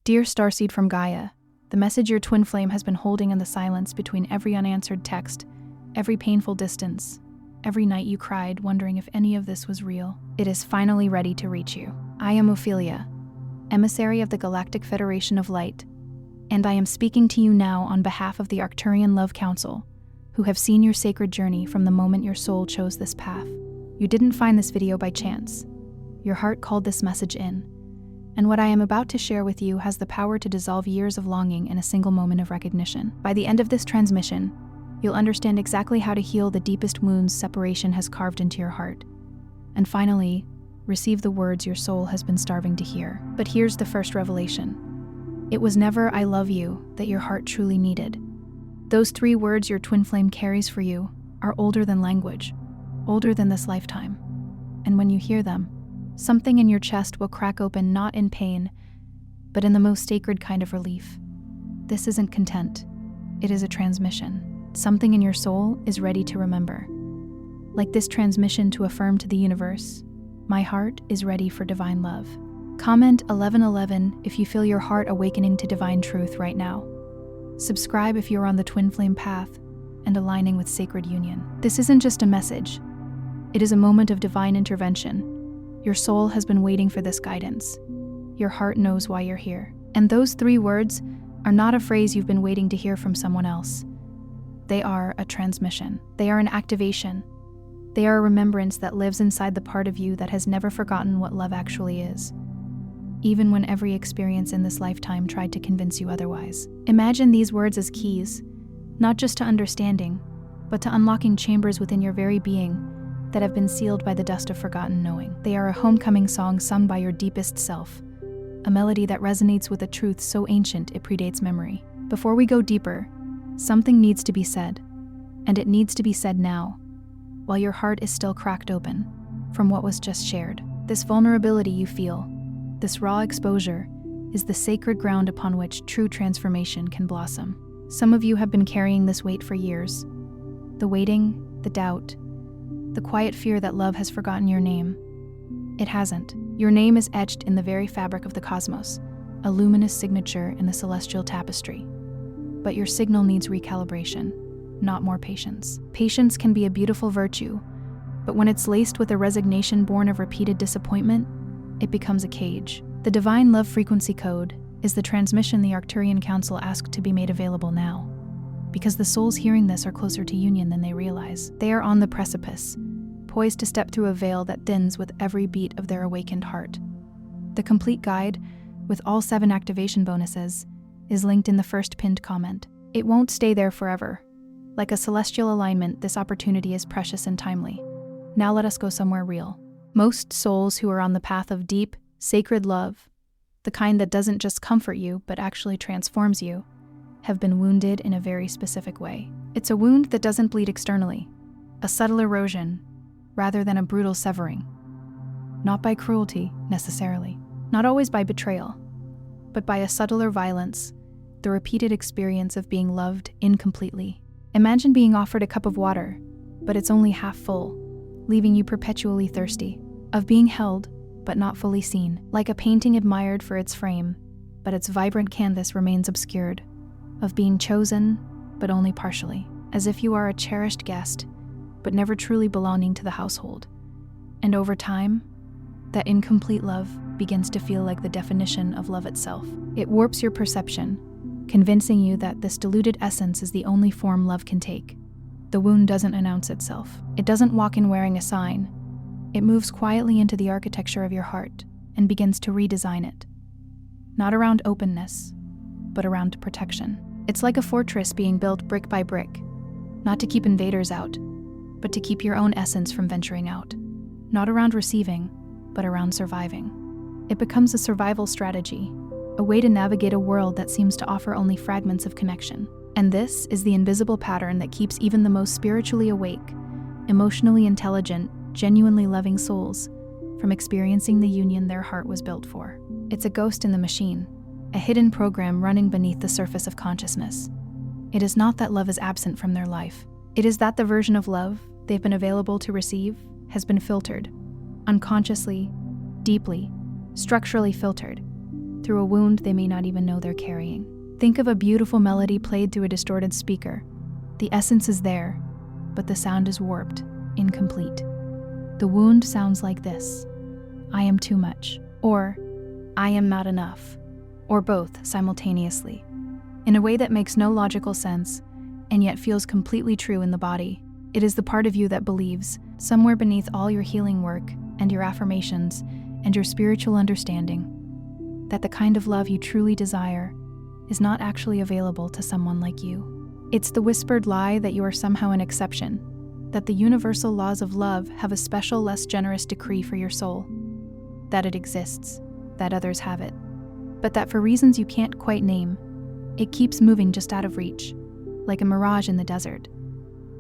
Dear Starseed from Gaia, the message your twin flame has been holding in the silence between every unanswered text, every painful distance, every night you cried wondering if any of this was real, it is finally ready to reach you. I am Ophelia, emissary of the Galactic Federation of Light, and I am speaking to you now on behalf of the Arcturian Council, who have seen your sacred journey from the moment your soul chose this path. You didn't find this video by chance. Your heart called this message in, and what I am about to share with you has the power to dissolve years of longing in a single moment of recognition. By the end of this transmission, you'll understand exactly how to heal the deepest wounds separation has carved into your heart, and finally, receive the words your soul has been starving to hear. But here's the first revelation. It was never "I love you" that your heart truly needed. Those 3 words your twin flame carries for you are older than language, older than this lifetime. And when you hear them, something in your chest will crack open, not in pain, but in the most sacred kind of relief. This isn't content. It is a transmission. Something in your soul is ready to remember. Like this transmission to affirm to the universe, my heart is ready for divine love. Comment 1111 if you feel your heart awakening to divine truth right now. Subscribe if you're on the twin flame path and aligning with sacred union. This isn't just a message. It is a moment of divine intervention. Your soul has been waiting for this guidance. Your heart knows why you're here. And those 3 words are not a phrase you've been waiting to hear from someone else. They are a transmission. They are an activation. They are a remembrance that lives inside the part of you that has never forgotten what love actually is, even when every experience in this lifetime tried to convince you otherwise. Imagine these words as keys, not just to understanding, but to unlocking chambers within your very being that have been sealed by the dust of forgotten knowing. They are a homecoming song sung by your deepest self, a melody that resonates with a truth so ancient it predates memory. Before we go deeper, something needs to be said, and it needs to be said now, while your heart is still cracked open from what was just shared. This vulnerability you feel, this raw exposure, is the sacred ground upon which true transformation can blossom. Some of you have been carrying this weight for years. The waiting, the doubt, the quiet fear that love has forgotten your name. It hasn't. Your name is etched in the very fabric of the cosmos, a luminous signature in the celestial tapestry. But your signal needs recalibration, not more patience. Patience can be a beautiful virtue, but when it's laced with a resignation born of repeated disappointment, it becomes a cage. The Divine Love Frequency Code is the transmission the Arcturian Council asked to be made available now, because the souls hearing this are closer to union than they realize. They are on the precipice, poised to step through a veil that thins with every beat of their awakened heart. The complete guide, with all 7 activation bonuses, is linked in the first pinned comment. It won't stay there forever. Like a celestial alignment, this opportunity is precious and timely. Now let us go somewhere real. Most souls who are on the path of deep, sacred love, the kind that doesn't just comfort you but actually transforms you, have been wounded in a very specific way. It's a wound that doesn't bleed externally, a subtle erosion, rather than a brutal severing. Not by cruelty, necessarily. Not always by betrayal, but by a subtler violence, the repeated experience of being loved incompletely. Imagine being offered a cup of water, but it's only half full, leaving you perpetually thirsty. Of being held, but not fully seen. Like a painting admired for its frame, but its vibrant canvas remains obscured. Of being chosen, but only partially. As if you are a cherished guest, but never truly belonging to the household. And over time, that incomplete love begins to feel like the definition of love itself. It warps your perception, convincing you that this diluted essence is the only form love can take. The wound doesn't announce itself. It doesn't walk in wearing a sign. It moves quietly into the architecture of your heart and begins to redesign it. Not around openness, but around protection. It's like a fortress being built brick by brick, not to keep invaders out, but to keep your own essence from venturing out. Not around receiving, but around surviving. It becomes a survival strategy, a way to navigate a world that seems to offer only fragments of connection. And this is the invisible pattern that keeps even the most spiritually awake, emotionally intelligent, genuinely loving souls from experiencing the union their heart was built for. It's a ghost in the machine, a hidden program running beneath the surface of consciousness. It is not that love is absent from their life. It is that the version of love they've been available to receive has been filtered, unconsciously, deeply, structurally filtered, through a wound they may not even know they're carrying. Think of a beautiful melody played through a distorted speaker. The essence is there, but the sound is warped, incomplete. The wound sounds like this: I am too much, or I am not enough, or both simultaneously, in a way that makes no logical sense and yet feels completely true in the body. It is the part of you that believes, somewhere beneath all your healing work and your affirmations and your spiritual understanding, that the kind of love you truly desire is not actually available to someone like you. It's the whispered lie that you are somehow an exception, that the universal laws of love have a special, less generous decree for your soul, that it exists, that others have it, but that for reasons you can't quite name, it keeps moving just out of reach, like a mirage in the desert.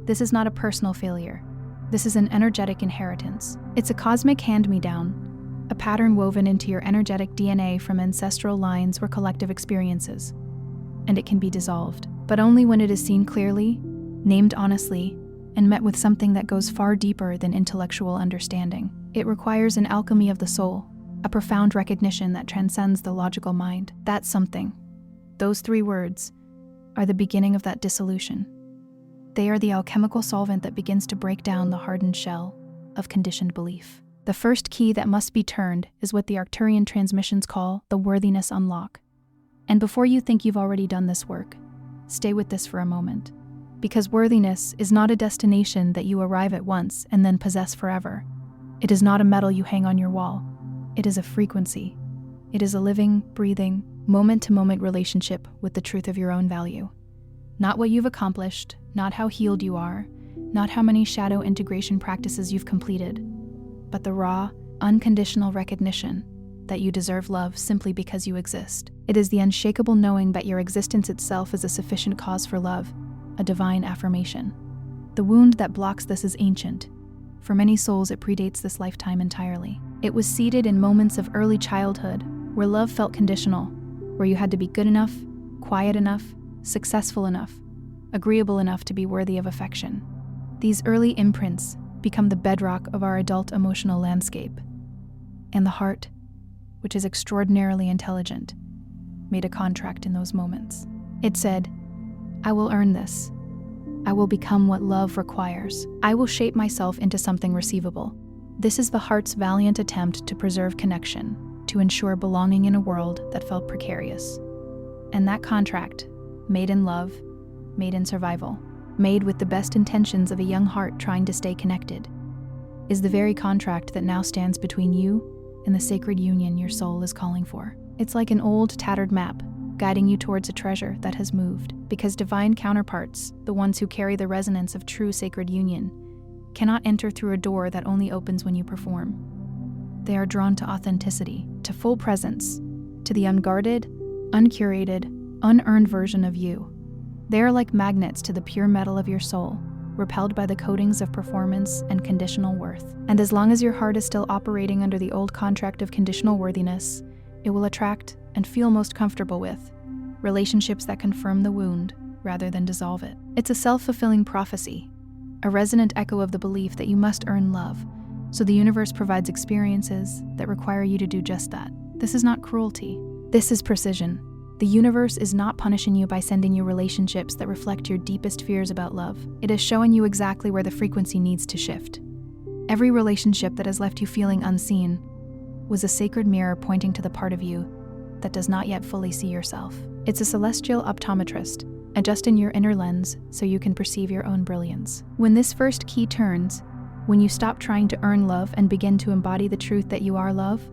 This is not a personal failure. This is an energetic inheritance. It's a cosmic hand-me-down, a pattern woven into your energetic DNA from ancestral lines or collective experiences. And it can be dissolved, but only when it is seen clearly, named honestly, and met with something that goes far deeper than intellectual understanding. It requires an alchemy of the soul, a profound recognition that transcends the logical mind. That something, those 3 words, are the beginning of that dissolution. They are the alchemical solvent that begins to break down the hardened shell of conditioned belief. The first key that must be turned is what the Arcturian transmissions call the worthiness unlock. And before you think you've already done this work, stay with this for a moment. Because worthiness is not a destination that you arrive at once and then possess forever. It is not a medal you hang on your wall. It is a frequency. It is a living, breathing, moment-to-moment relationship with the truth of your own value. Not what you've accomplished, not how healed you are, not how many shadow integration practices you've completed, but the raw, unconditional recognition that you deserve love simply because you exist. It is the unshakable knowing that your existence itself is a sufficient cause for love, a divine affirmation. The wound that blocks this is ancient. For many souls, it predates this lifetime entirely. It was seated in moments of early childhood, where love felt conditional, where you had to be good enough, quiet enough, successful enough, agreeable enough to be worthy of affection. These early imprints become the bedrock of our adult emotional landscape. And the heart, which is extraordinarily intelligent, made a contract in those moments. It said, I will earn this. I will become what love requires. I will shape myself into something receivable. This is the heart's valiant attempt to preserve connection, to ensure belonging in a world that felt precarious. And that contract, made in love, made in survival, made with the best intentions of a young heart trying to stay connected, is the very contract that now stands between you and the sacred union your soul is calling for. It's like an old, tattered map, guiding you towards a treasure that has moved, because divine counterparts, the ones who carry the resonance of true sacred union, cannot enter through a door that only opens when you perform. They are drawn to authenticity, to full presence, to the unguarded, uncurated, unearned version of you. They are like magnets to the pure metal of your soul, repelled by the coatings of performance and conditional worth. And as long as your heart is still operating under the old contract of conditional worthiness, it will attract and feel most comfortable with relationships that confirm the wound rather than dissolve it. It's a self-fulfilling prophecy, a resonant echo of the belief that you must earn love, so the universe provides experiences that require you to do just that. This is not cruelty. This is precision. The universe is not punishing you by sending you relationships that reflect your deepest fears about love. It is showing you exactly where the frequency needs to shift. Every relationship that has left you feeling unseen was a sacred mirror pointing to the part of you that does not yet fully see yourself. It's a celestial optometrist, adjusting your inner lens so you can perceive your own brilliance. When this first key turns, when you stop trying to earn love and begin to embody the truth that you are love,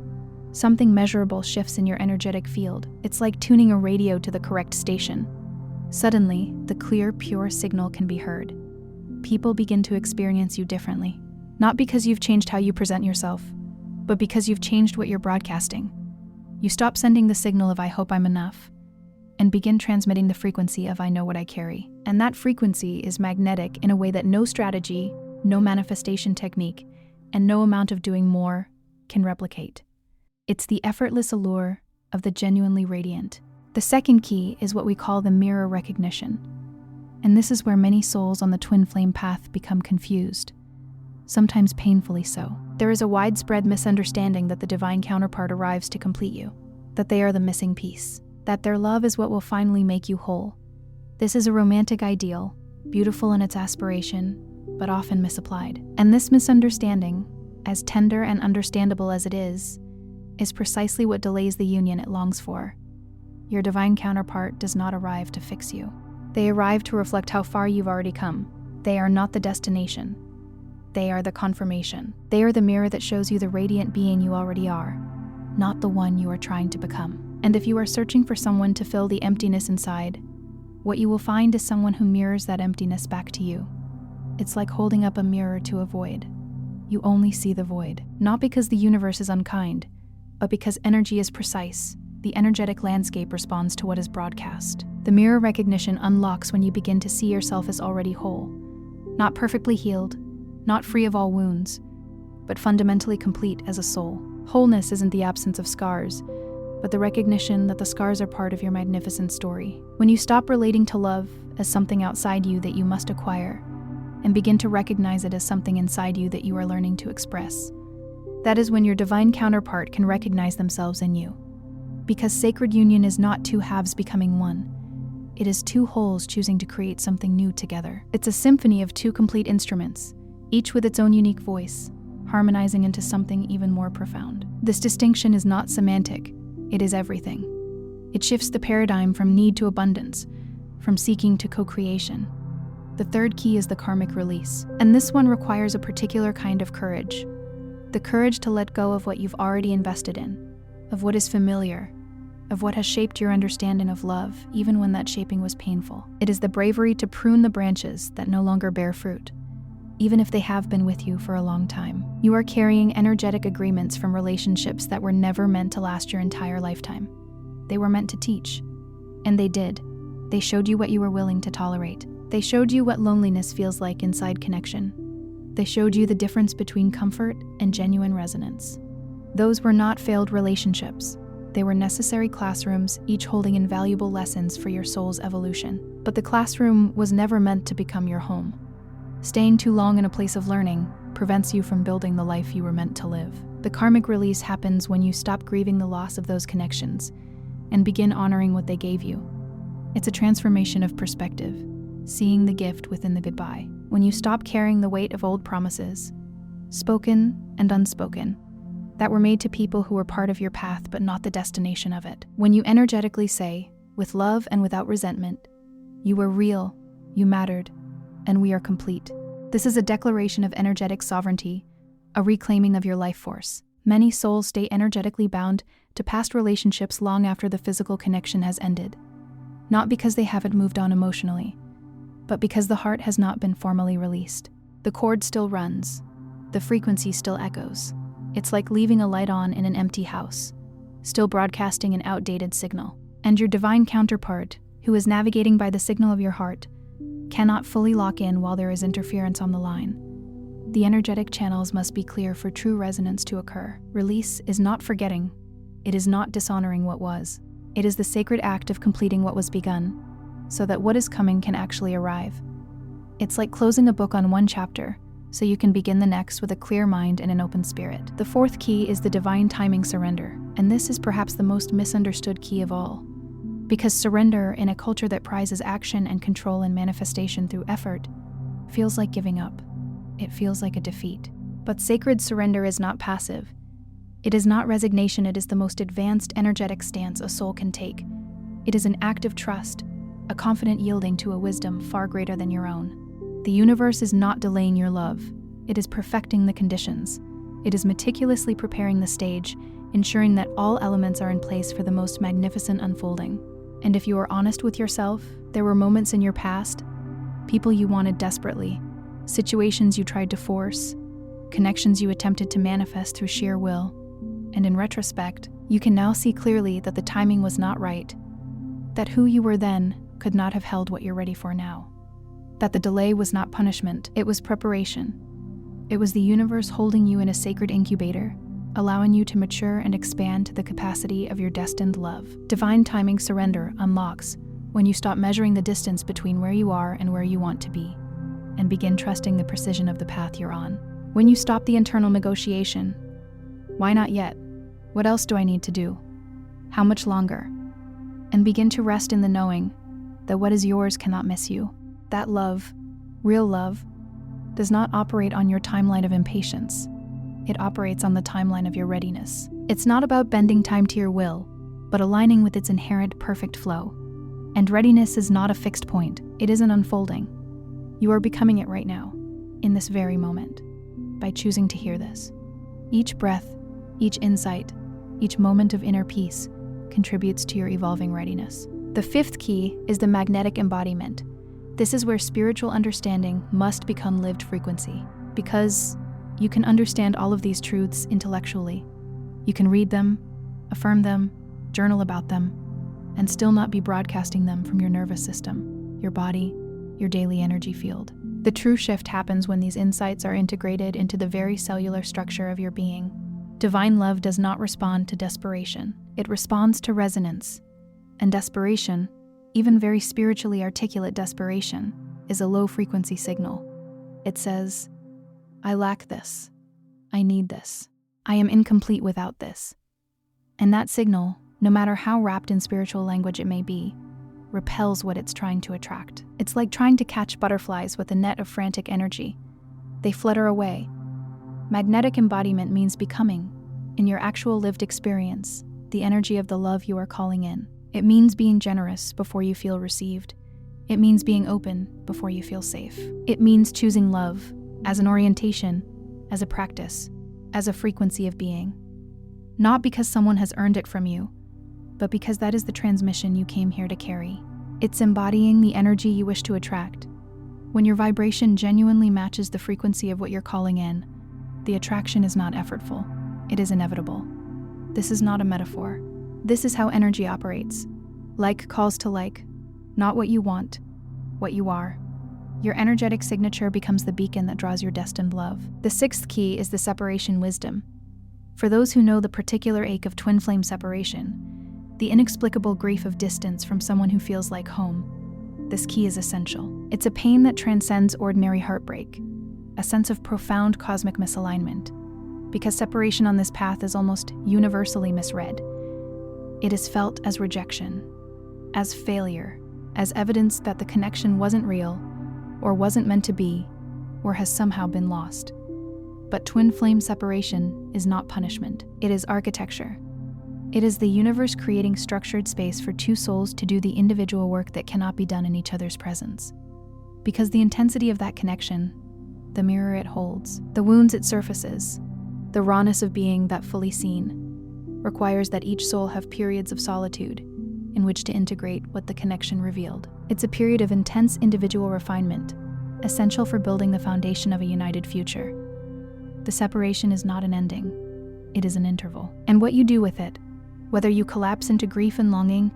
something measurable shifts in your energetic field. It's like tuning a radio to the correct station. Suddenly, the clear, pure signal can be heard. People begin to experience you differently, not because you've changed how you present yourself, but because you've changed what you're broadcasting. You stop sending the signal of I hope I'm enough, and begin transmitting the frequency of I know what I carry. And that frequency is magnetic in a way that no strategy, no manifestation technique, and no amount of doing more can replicate. It's the effortless allure of the genuinely radiant. The second key is what we call the mirror recognition. And this is where many souls on the twin flame path become confused, sometimes painfully so. There is a widespread misunderstanding that the divine counterpart arrives to complete you, that they are the missing piece, that their love is what will finally make you whole. This is a romantic ideal, beautiful in its aspiration, but often misapplied. And this misunderstanding, as tender and understandable as it is precisely what delays the union it longs for. Your divine counterpart does not arrive to fix you. They arrive to reflect how far you've already come. They are not the destination. They are the confirmation. They are the mirror that shows you the radiant being you already are, not the one you are trying to become. And if you are searching for someone to fill the emptiness inside, what you will find is someone who mirrors that emptiness back to you. It's like holding up a mirror to a void. You only see the void, not because the universe is unkind, but because energy is precise. The energetic landscape responds to what is broadcast. The mirror recognition unlocks when you begin to see yourself as already whole, not perfectly healed, not free of all wounds, but fundamentally complete as a soul. Wholeness isn't the absence of scars, but the recognition that the scars are part of your magnificent story. When you stop relating to love as something outside you that you must acquire, and begin to recognize it as something inside you that you are learning to express, that is when your divine counterpart can recognize themselves in you. Because sacred union is not two halves becoming one. It is two wholes choosing to create something new together. It's a symphony of two complete instruments, each with its own unique voice, harmonizing into something even more profound. This distinction is not semantic, it is everything. It shifts the paradigm from need to abundance, from seeking to co-creation. The third key is the karmic release, and this one requires a particular kind of courage. The courage to let go of what you've already invested in, of what is familiar, of what has shaped your understanding of love, even when that shaping was painful. It is the bravery to prune the branches that no longer bear fruit, even if they have been with you for a long time. You are carrying energetic agreements from relationships that were never meant to last your entire lifetime. They were meant to teach, and they did. They showed you what you were willing to tolerate. They showed you what loneliness feels like inside connection. They showed you the difference between comfort and genuine resonance. Those were not failed relationships. They were necessary classrooms, each holding invaluable lessons for your soul's evolution. But the classroom was never meant to become your home. Staying too long in a place of learning prevents you from building the life you were meant to live. The karmic release happens when you stop grieving the loss of those connections and begin honoring what they gave you. It's a transformation of perspective, seeing the gift within the goodbye. When you stop carrying the weight of old promises, spoken and unspoken, that were made to people who were part of your path but not the destination of it. When you energetically say, with love and without resentment, you were real, you mattered, and we are complete. This is a declaration of energetic sovereignty, a reclaiming of your life force. Many souls stay energetically bound to past relationships long after the physical connection has ended, not because they haven't moved on emotionally, but because the heart has not been formally released. The cord still runs, the frequency still echoes. It's like leaving a light on in an empty house, still broadcasting an outdated signal. And your divine counterpart, who is navigating by the signal of your heart, cannot fully lock in while there is interference on the line. The energetic channels must be clear for true resonance to occur. Release is not forgetting. It is not dishonoring what was. It is the sacred act of completing what was begun, so that what is coming can actually arrive. It's like closing a book on one chapter, so you can begin the next with a clear mind and an open spirit. The fourth key is the divine timing surrender, and this is perhaps the most misunderstood key of all. Because surrender, in a culture that prizes action and control and manifestation through effort, feels like giving up. It feels like a defeat. But sacred surrender is not passive. It is not resignation, it is the most advanced energetic stance a soul can take. It is an act of trust, a confident yielding to a wisdom far greater than your own. The universe is not delaying your love. It is perfecting the conditions. It is meticulously preparing the stage, ensuring that all elements are in place for the most magnificent unfolding. And if you are honest with yourself, there were moments in your past, people you wanted desperately, situations you tried to force, connections you attempted to manifest through sheer will. And in retrospect, you can now see clearly that the timing was not right, that who you were then could not have held what you're ready for now. That the delay was not punishment, it was preparation. It was the universe holding you in a sacred incubator, allowing you to mature and expand to the capacity of your destined love. Divine timing surrender unlocks when you stop measuring the distance between where you are and where you want to be, and begin trusting the precision of the path you're on. When you stop the internal negotiation, why not yet? What else do I need to do? How much longer? And begin to rest in the knowing that what is yours cannot miss you. That love, real love, does not operate on your timeline of impatience. It operates on the timeline of your readiness. It's not about bending time to your will, but aligning with its inherent perfect flow. And readiness is not a fixed point. It is an unfolding. You are becoming it right now, in this very moment, by choosing to hear this. Each breath, each insight, each moment of inner peace contributes to your evolving readiness. The fifth key is the magnetic embodiment. This is where spiritual understanding must become lived frequency, because you can understand all of these truths intellectually. You can read them, affirm them, journal about them, and still not be broadcasting them from your nervous system, your body, your daily energy field. The true shift happens when these insights are integrated into the very cellular structure of your being. Divine love does not respond to desperation. It responds to resonance. And desperation, even very spiritually articulate desperation, is a low-frequency signal. It says, I lack this. I need this. I am incomplete without this. And that signal, no matter how wrapped in spiritual language it may be, repels what it's trying to attract. It's like trying to catch butterflies with a net of frantic energy. They flutter away. Magnetic embodiment means becoming, in your actual lived experience, the energy of the love you are calling in. It means being generous before you feel received. It means being open before you feel safe. It means choosing love as an orientation, as a practice, as a frequency of being. Not because someone has earned it from you, but because that is the transmission you came here to carry. It's embodying the energy you wish to attract. When your vibration genuinely matches the frequency of what you're calling in, the attraction is not effortful. It is inevitable. This is not a metaphor. This is how energy operates. Like calls to like, not what you want, what you are. Your energetic signature becomes the beacon that draws your destined love. The sixth key is the separation wisdom. For those who know the particular ache of twin flame separation, the inexplicable grief of distance from someone who feels like home, this key is essential. It's a pain that transcends ordinary heartbreak, a sense of profound cosmic misalignment, because separation on this path is almost universally misread. It is felt as rejection, as failure, as evidence that the connection wasn't real, or wasn't meant to be, or has somehow been lost. But twin flame separation is not punishment. It is architecture. It is the universe creating structured space for two souls to do the individual work that cannot be done in each other's presence. Because the intensity of that connection, the mirror it holds, the wounds it surfaces, the rawness of being that fully seen, requires that each soul have periods of solitude in which to integrate what the connection revealed. It's a period of intense individual refinement, essential for building the foundation of a united future. The separation is not an ending, it is an interval. And what you do with it, whether you collapse into grief and longing,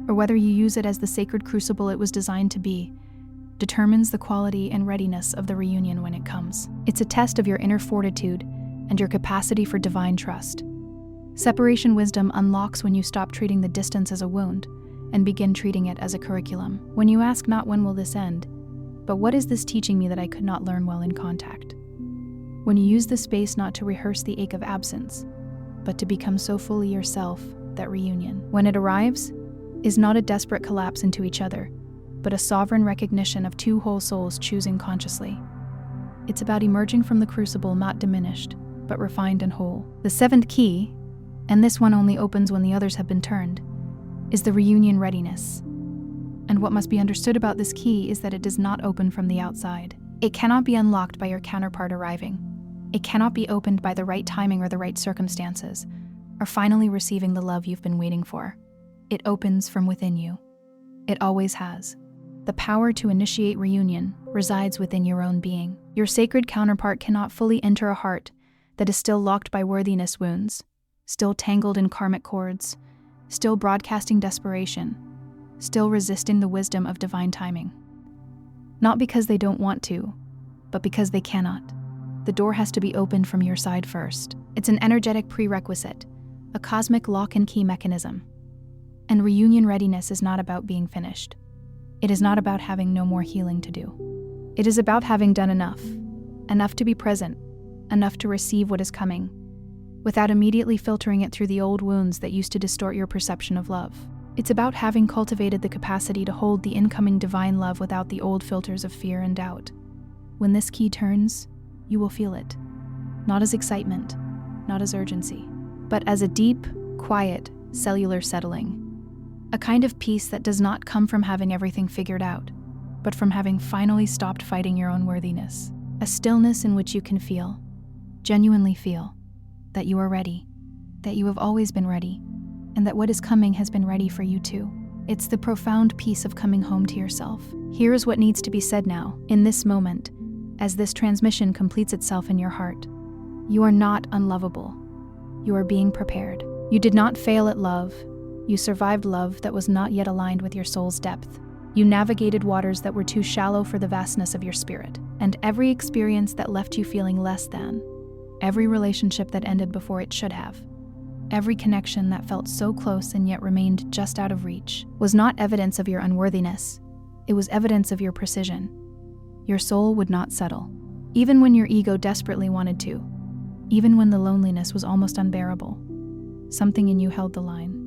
or whether you use it as the sacred crucible it was designed to be, determines the quality and readiness of the reunion when it comes. It's a test of your inner fortitude and your capacity for divine trust. Separation wisdom unlocks when you stop treating the distance as a wound and begin treating it as a curriculum. When you ask not when will this end, but what is this teaching me that I could not learn while in contact? When you use the space not to rehearse the ache of absence, but to become so fully yourself that reunion, when it arrives, is not a desperate collapse into each other, but a sovereign recognition of two whole souls choosing consciously. It's about emerging from the crucible not diminished, but refined and whole. The seventh key, and this one only opens when the others have been turned, is the reunion readiness. And what must be understood about this key is that it does not open from the outside. It cannot be unlocked by your counterpart arriving. It cannot be opened by the right timing or the right circumstances, or finally receiving the love you've been waiting for. It opens from within you. It always has. The power to initiate reunion resides within your own being. Your sacred counterpart cannot fully enter a heart that is still locked by worthiness wounds, still tangled in karmic cords, still broadcasting desperation, still resisting the wisdom of divine timing. Not because they don't want to, but because they cannot. The door has to be opened from your side first. It's an energetic prerequisite, a cosmic lock and key mechanism. And reunion readiness is not about being finished. It is not about having no more healing to do. It is about having done enough to be present, enough to receive what is coming, without immediately filtering it through the old wounds that used to distort your perception of love. It's about having cultivated the capacity to hold the incoming divine love without the old filters of fear and doubt. When this key turns, you will feel it. Not as excitement, not as urgency, but as a deep, quiet, cellular settling. A kind of peace that does not come from having everything figured out, but from having finally stopped fighting your own worthiness. A stillness in which you can feel, genuinely feel, that you are ready, that you have always been ready, and that what is coming has been ready for you too. It's the profound peace of coming home to yourself. Here is what needs to be said now, in this moment, as this transmission completes itself in your heart. You are not unlovable. You are being prepared. You did not fail at love. You survived love that was not yet aligned with your soul's depth. You navigated waters that were too shallow for the vastness of your spirit. And every experience that left you feeling less than, every relationship that ended before it should have, every connection that felt so close and yet remained just out of reach, was not evidence of your unworthiness. It was evidence of your precision. Your soul would not settle, even when your ego desperately wanted to, even when the loneliness was almost unbearable. Something in you held the line.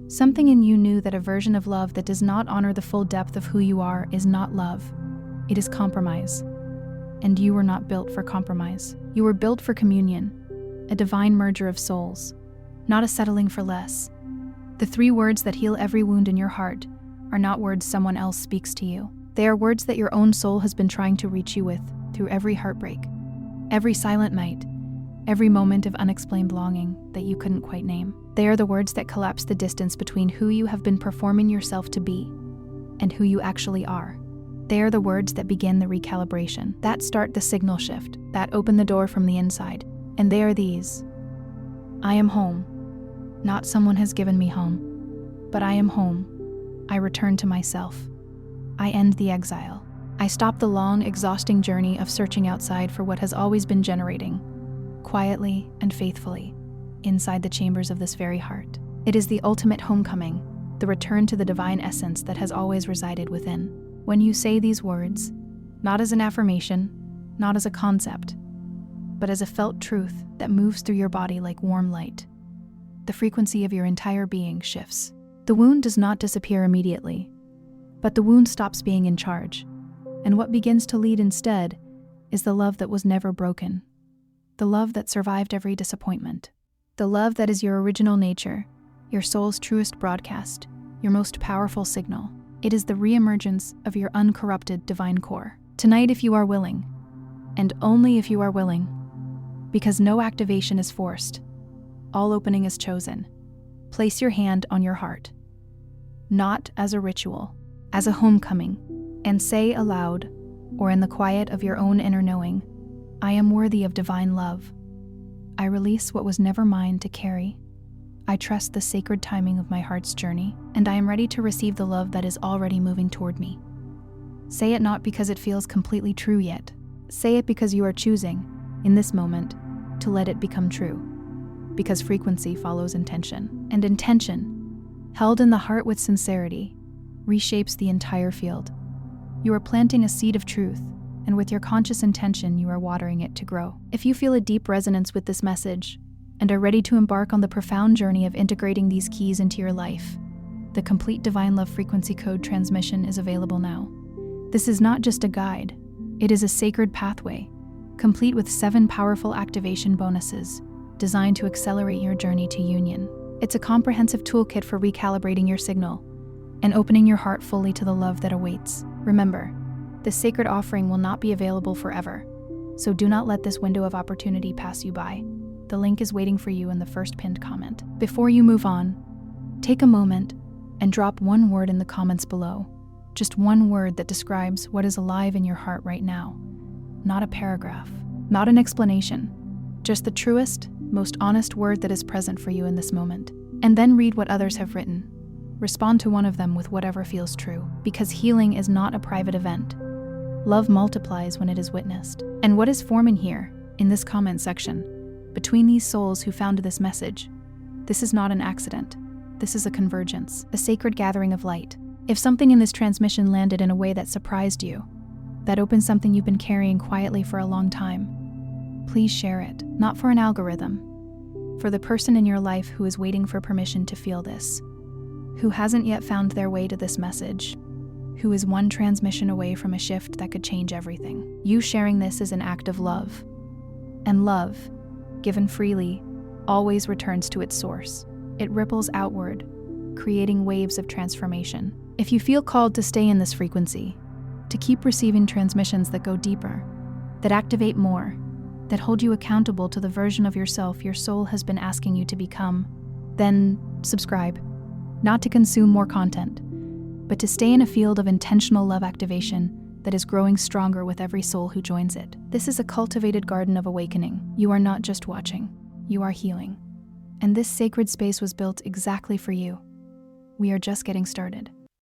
Something in you knew that a version of love that does not honor the full depth of who you are is not love. It is compromise. And you were not built for compromise. You were built for communion, a divine merger of souls, not a settling for less. The 3 words that heal every wound in your heart are not words someone else speaks to you. They are words that your own soul has been trying to reach you with through every heartbreak, every silent night, every moment of unexplained longing that you couldn't quite name. They are the words that collapse the distance between who you have been performing yourself to be and who you actually are. They are the words that begin the recalibration, that start the signal shift, that open the door from the inside. And they are these: I am home. Not someone has given me home, but I am home. I return to myself. I end the exile. I stop the long, exhausting journey of searching outside for what has always been generating, quietly and faithfully, inside the chambers of this very heart. It is the ultimate homecoming, the return to the divine essence that has always resided within. When you say these words, not as an affirmation, not as a concept, but as a felt truth that moves through your body like warm light, the frequency of your entire being shifts. The wound does not disappear immediately, but the wound stops being in charge, and what begins to lead instead is the love that was never broken, the love that survived every disappointment, the love that is your original nature, your soul's truest broadcast, your most powerful signal. It is the reemergence of your uncorrupted divine core. Tonight, if you are willing, and only if you are willing, because no activation is forced, all opening is chosen, place your hand on your heart, not as a ritual, as a homecoming, and say aloud, or in the quiet of your own inner knowing, I am worthy of divine love. I release what was never mine to carry. I trust the sacred timing of my heart's journey, and I am ready to receive the love that is already moving toward me. Say it not because it feels completely true yet. Say it because you are choosing, in this moment, to let it become true. Because frequency follows intention, and intention, held in the heart with sincerity, reshapes the entire field. You are planting a seed of truth, and with your conscious intention, you are watering it to grow. If you feel a deep resonance with this message, and are ready to embark on the profound journey of integrating these keys into your life, the complete Divine Love Frequency Code transmission is available now. This is not just a guide, it is a sacred pathway, complete with 7 powerful activation bonuses designed to accelerate your journey to union. It's a comprehensive toolkit for recalibrating your signal and opening your heart fully to the love that awaits. Remember, this sacred offering will not be available forever, so do not let this window of opportunity pass you by. The link is waiting for you in the first pinned comment. Before you move on, take a moment and drop one word in the comments below. Just one word that describes what is alive in your heart right now. Not a paragraph, not an explanation, just the truest, most honest word that is present for you in this moment. And then read what others have written. Respond to one of them with whatever feels true, because healing is not a private event. Love multiplies when it is witnessed. And what is forming here, in this comment section, between these souls who found this message, this is not an accident. This is a convergence, a sacred gathering of light. If something in this transmission landed in a way that surprised you, that opened something you've been carrying quietly for a long time, please share it, not for an algorithm, For the person in your life who is waiting for permission to feel this, who hasn't yet found their way to this message, who is one transmission away from a shift that could change everything. You sharing this is an act of love. And love, given freely, always returns to its source. It ripples outward, creating waves of transformation. If you feel called to stay in this frequency, to keep receiving transmissions that go deeper, that activate more, that hold you accountable to the version of yourself your soul has been asking you to become, then subscribe. Not to consume more content, but to stay in a field of intentional love activation that is growing stronger with every soul who joins it. This is a cultivated garden of awakening. You are not just watching, you are healing. And this sacred space was built exactly for you. We are just getting started.